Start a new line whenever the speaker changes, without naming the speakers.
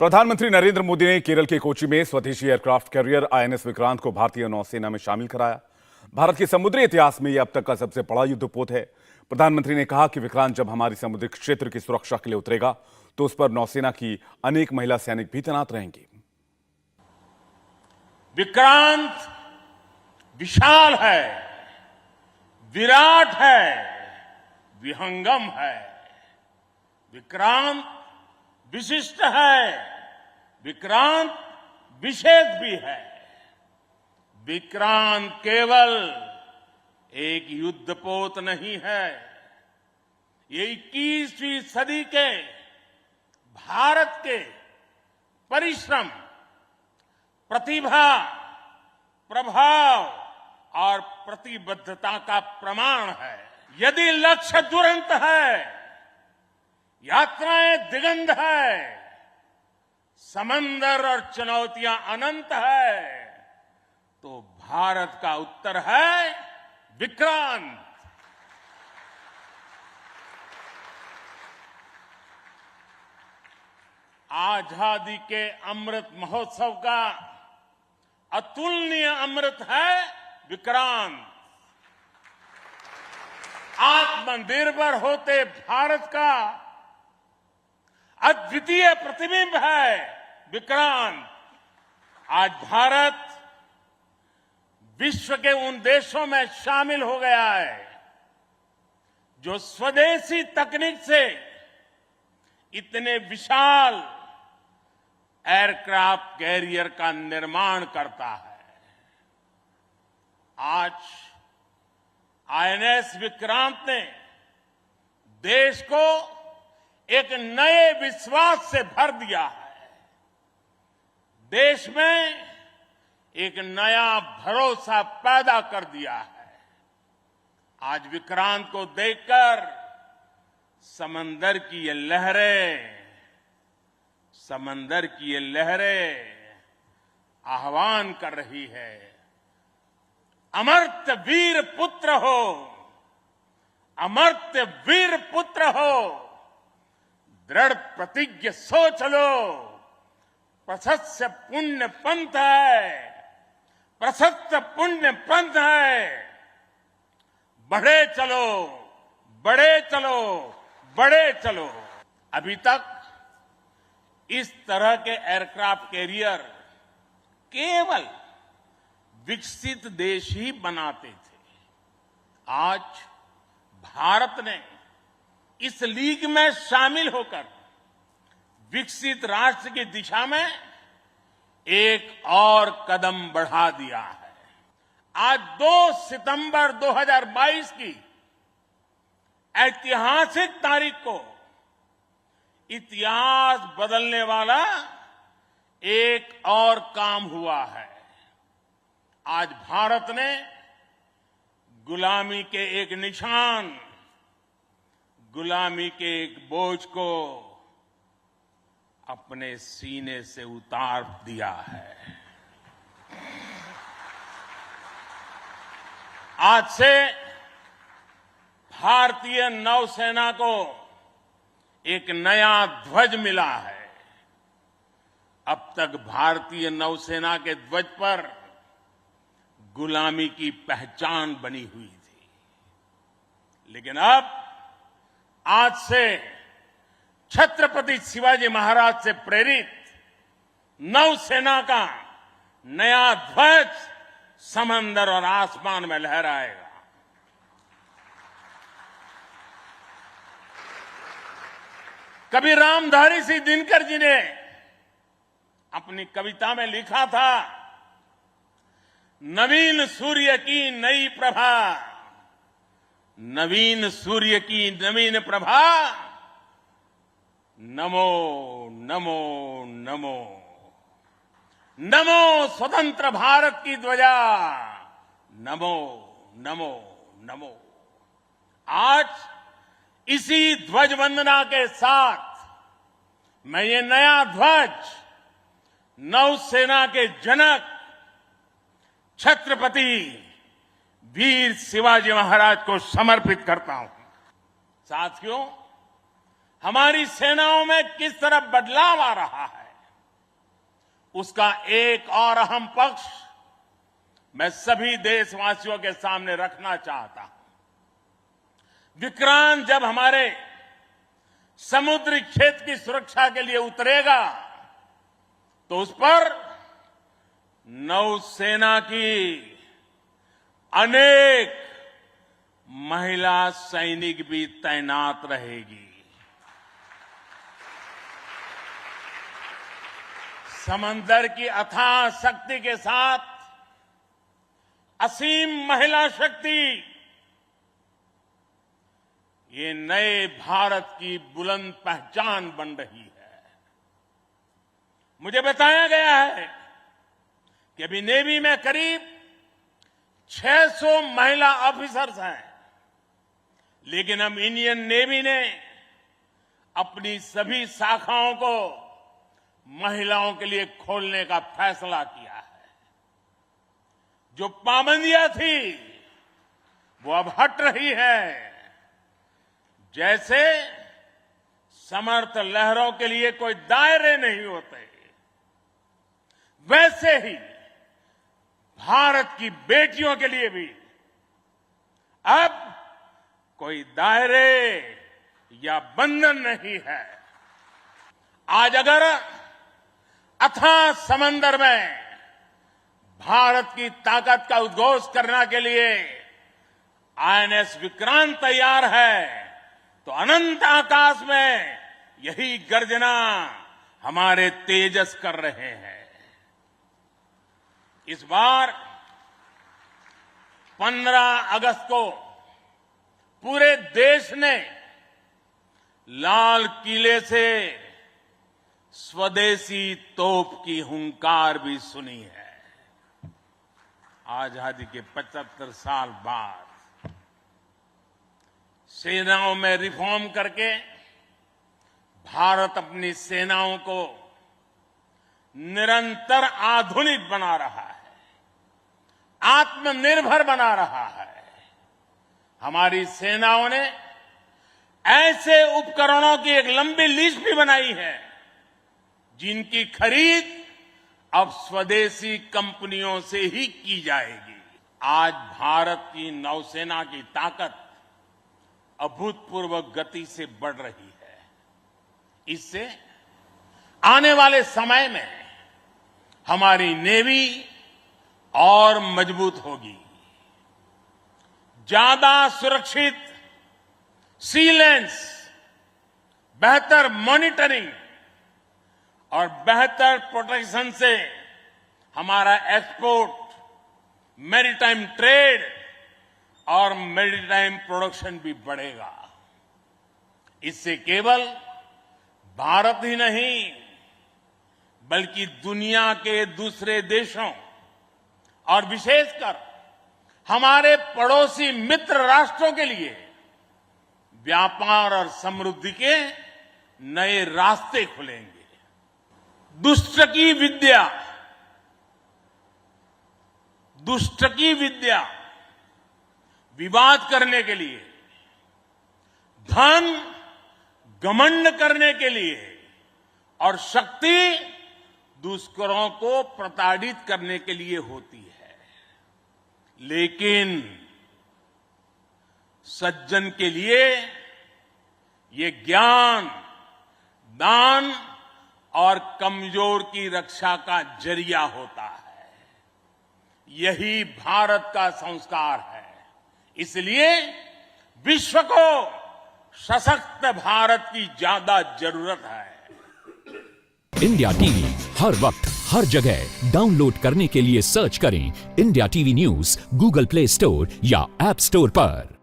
प्रधानमंत्री नरेंद्र मोदी ने केरल के कोची में स्वदेशी एयरक्राफ्ट कैरियर आईएनएस विक्रांत को भारतीय नौसेना में शामिल कराया। भारत के समुद्री इतिहास में यह अब तक का सबसे बड़ा युद्धपोत है। प्रधानमंत्री ने कहा कि विक्रांत जब हमारी समुद्री क्षेत्र की सुरक्षा के लिए उतरेगा तो उस पर नौसेना की अनेक महिला सैनिक भी तैनात रहेंगी।
विक्रांत विशाल है, विराट है, विहंगम है। विक्रांत विशिष्ट है, विक्रांत विशेष भी है। विक्रांत केवल एक युद्धपोत नहीं है, ये 21वीं सदी के भारत के परिश्रम, प्रतिभा, प्रभाव और प्रतिबद्धता का प्रमाण है। यदि लक्ष्य दुरंत है, यात्राएं दिगंत है, समंदर और चुनौतियां अनंत है, तो भारत का उत्तर है विक्रांत। आजादी के अमृत महोत्सव का अतुलनीय अमृत है विक्रांत। आत्मनिर्भर होते भारत का अद्वितीय प्रतिबिंब है विक्रांत। आज भारत विश्व के उन देशों में शामिल हो गया है जो स्वदेशी तकनीक से इतने विशाल एयरक्राफ्ट कैरियर का निर्माण करता है। आज आईएनएस विक्रांत ने देश को एक नए विश्वास से भर दिया है। देश में एक नया भरोसा पैदा कर दिया है। आज विक्रांत को देखकर समंदर की ये लहरें आह्वान कर रही है, अमर्त्य वीर पुत्र हो, अमर्त्य वीर पुत्र हो, दृढ़ प्रतिज्ञ सोच लो, प्रशस्त पुण्य पंथ है, प्रशस्त पुण्य पंथ है। बढ़े चलो, बड़े चलो, बड़े चलो। अभी तक इस तरह के एयरक्राफ्ट कैरियर केवल विकसित देश ही बनाते थे। आज भारत ने इस लीग में शामिल होकर विकसित राष्ट्र की दिशा में एक और कदम बढ़ा दिया है। आज 2 सितंबर 2022 की ऐतिहासिक तारीख को इतिहास बदलने वाला एक और काम हुआ है। आज भारत ने गुलामी के एक निशान, गुलामी के एक बोझ को अपने सीने से उतार दिया है। आज से भारतीय नौसेना को एक नया ध्वज मिला है। अब तक भारतीय नौसेना के ध्वज पर गुलामी की पहचान बनी हुई थी, लेकिन अब आज से छत्रपति शिवाजी महाराज से प्रेरित नौसेना का नया ध्वज समंदर और आसमान में लहराएगा। कभी रामधारी सिंह दिनकर जी ने अपनी कविता में लिखा था, नवीन सूर्य की नई प्रभा, नवीन सूर्य की नवीन प्रभा, नमो नमो नमो, नमो स्वतंत्र भारत की ध्वजा, नमो नमो नमो। आज इसी ध्वज वंदना के साथ मैं ये नया ध्वज नौसेना के जनक छत्रपति वीर शिवाजी महाराज को समर्पित करता हूं। साथियों, हमारी सेनाओं में किस तरह बदलाव आ रहा है। उसका एक और अहम पक्ष मैं सभी देशवासियों के सामने रखना चाहता हूं। विक्रांत जब हमारे समुद्री क्षेत्र की सुरक्षा के लिए उतरेगा तो उस पर नौसेना की अनेक महिला सैनिक भी तैनात रहेगी। समंदर की अथाह शक्ति के साथ असीम महिला शक्ति ये नए भारत की बुलंद पहचान बन रही है। मुझे बताया गया है कि अभी नेवी में करीब 600 महिला ऑफिसर्स हैं, लेकिन अब इंडियन नेवी ने अपनी सभी शाखाओं को महिलाओं के लिए खोलने का फैसला किया है। जो पाबंदियां थी वो अब हट रही है। जैसे समर्थ लहरों के लिए कोई दायरे नहीं होते, वैसे ही भारत की बेटियों के लिए भी अब कोई दायरे या बंधन नहीं है। आज अगर अथाह समंदर में भारत की ताकत का उद्घोष करने के लिए आईएनएस विक्रांत तैयार है, तो अनंत आकाश में यही गर्जना हमारे तेजस कर रहे हैं। इस बार 15 अगस्त को पूरे देश ने लाल किले से स्वदेशी तोप की हुंकार भी सुनी है। आजादी के 75 साल बाद सेनाओं में रिफॉर्म करके भारत अपनी सेनाओं को निरंतर आधुनिक बना रहा है, आत्मनिर्भर बना रहा है। हमारी सेनाओं ने ऐसे उपकरणों की एक लंबी लिस्ट भी बनाई है जिनकी खरीद अब स्वदेशी कंपनियों से ही की जाएगी। आज भारत की नौसेना की ताकत अभूतपूर्व गति से बढ़ रही है। इससे आने वाले समय में हमारी नेवी और मजबूत होगी। ज्यादा सुरक्षित सी लेन्स, बेहतर मॉनिटरिंग और बेहतर प्रोटेक्शन से हमारा एक्सपोर्ट, मैरीटाइम ट्रेड और मैरीटाइम प्रोडक्शन भी बढ़ेगा। इससे केवल भारत ही नहीं बल्कि दुनिया के दूसरे देशों और विशेषकर हमारे पड़ोसी मित्र राष्ट्रों के लिए व्यापार और समृद्धि के नए रास्ते खुलेंगे। दुष्ट की विद्या विवाद करने के लिए, धन घमंड करने के लिए और शक्ति दुष्करों को प्रताड़ित करने के लिए होती है। लेकिन सज्जन के लिए ये ज्ञान, दान और कमजोर की रक्षा का जरिया होता है। यही भारत का संस्कार है। इसलिए विश्व को सशक्त भारत की ज्यादा जरूरत है।
इंडिया टीवी हर वक्त हर जगह डाउनलोड करने के लिए सर्च करें India TV news Google play store या ऐप स्टोर पर।